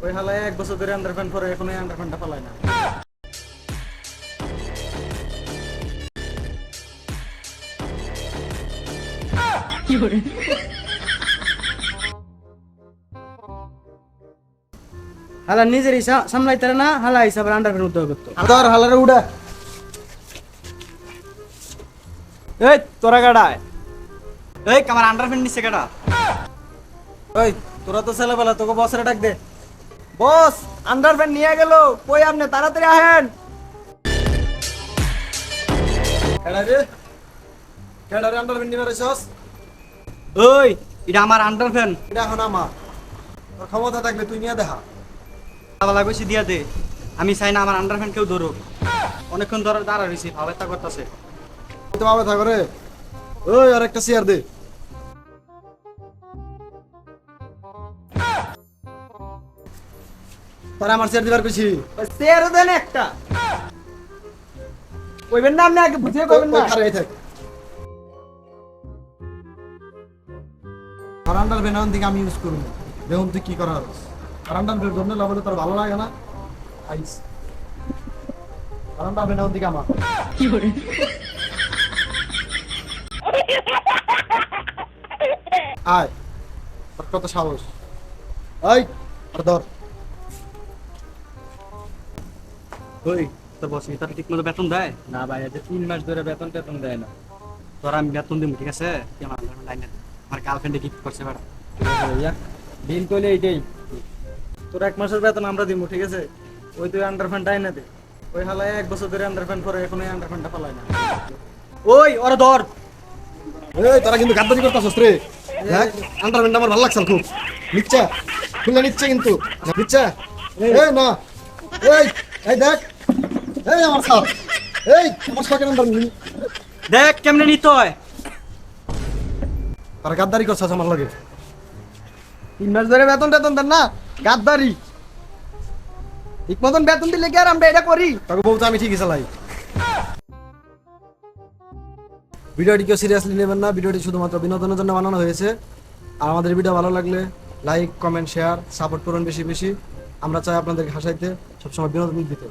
ওই হালায় 1 বছর ধরে আন্ডারপ্যান্ট পরে এখনো আন্ডারপ্যান্টটা পালায় না। হালা নিজের সামলাইতে না, হালা হিসাবে আন্ডারপ্যান্ট উদ্যোগ করতো। ধর হালারে উড়া। এই তোরা গাড়ায়, এই আমার আন্ডারপ্যান্ট নিচ্ছে কেডা? ওই তোরা তো ছেলেবেলা, তোকে বসরে ডাক দে। বস আন্ডারপ্যান্ট নিয়ে গেল, কই আপনি তাড়াতাড়ি আহেন। কেডা রে? কেডা রে আন্ডারপ্যান্ট নিবার এসেছস? ওই এটা আমার আন্ডারপ্যান্ট। এটা এখন আমার। তোর ক্ষমতা থাকলে তুই নিয়ে দেখা। আবার কইছি দিয়া দে, আমি চাই না আমার আন্ডারপ্যান্ট কেউ ধরুক। অনেকক্ষণ ধরে দাঁড়া রয়েছি, ভাবেতা করতেছে। তুই তো ভাবে থাক রে। ওই আর একটা চেয়ার দে। তোরা আমার চেয়ার দিবার কইছি। তেরো দেন একটা কইবেন না, আপনি আগে বুঝিয়ে কইবেন না। খারে থাক। আর আন্ডারপ্যান্ট এখন থেকে আমি ইউজ করব। দেখুন তুই কি করার। আর আন্ডারপ্যান্ট ধরলে লাভলে তোর ভালো লাগে না? আইস। আর আন্ডারপ্যান্ট এখন থেকে আমার। কি করে? আয়, তোর কত সাহস? আয়, আর ধর। ওই তো বস তার ঠিক মতো বেতন দেয় না ভাই, এটা 3 মাস ধরে বেতন টেতন দেয় না। তোরা? আমি বেতন দিব, ঠিক আছে? তুই আমার লাইনে দে। আমার গার্লফ্রেন্ডে গিফট করছে বেড়া। দিন কইলে এইটাই। তোর 1 মাসের বেতন আমরা দিব, ঠিক আছে? ওই তুই আন্ডারপ্যান্ট আইনা দে। ওই হালায় 1 বছর ধরে আন্ডারপ্যান্ট পরে এখনো আন্ডারপ্যান্টটা পালায় না। ওই ওরা ধর। এই তোরা কিন্তু গাদ্দারি করতেছস রে। দেখ আন্ডারপ্যান্ট আমার ভালো লাগছে খুব। নিচ্ছে খুলে নিচ্ছে কিন্তু নিচ্ছে। এই না, এই এই দেখ, এই আমার সাথ, এই আমার সাথে নাম্বার। দেখ কেমনে নিতে হয়। তারা গাদ্দারি করছস আমার লগে। 3 মাস ধরে বেতন টেতন দেন না, গাদ্দারি। ঠিক মতন বেতন দিলে কি আর আমরা এটা করি? তোকে বলতে আমি ঠিকই চালাই। ভিডিওটি কেউ সিরিয়াসলি নেবেন না, ভিডিওটি শুধুমাত্র বিনোদনের জন্য বানানো হয়েছে। আর আমাদের ভিডিও ভালো লাগলে লাইক, কমেন্ট, শেয়ার, সাপোর্ট করুন বেশি বেশি। আমরা চাই আপনাদেরকে হাসাইতে, সবসময় বিনোদন দিতে।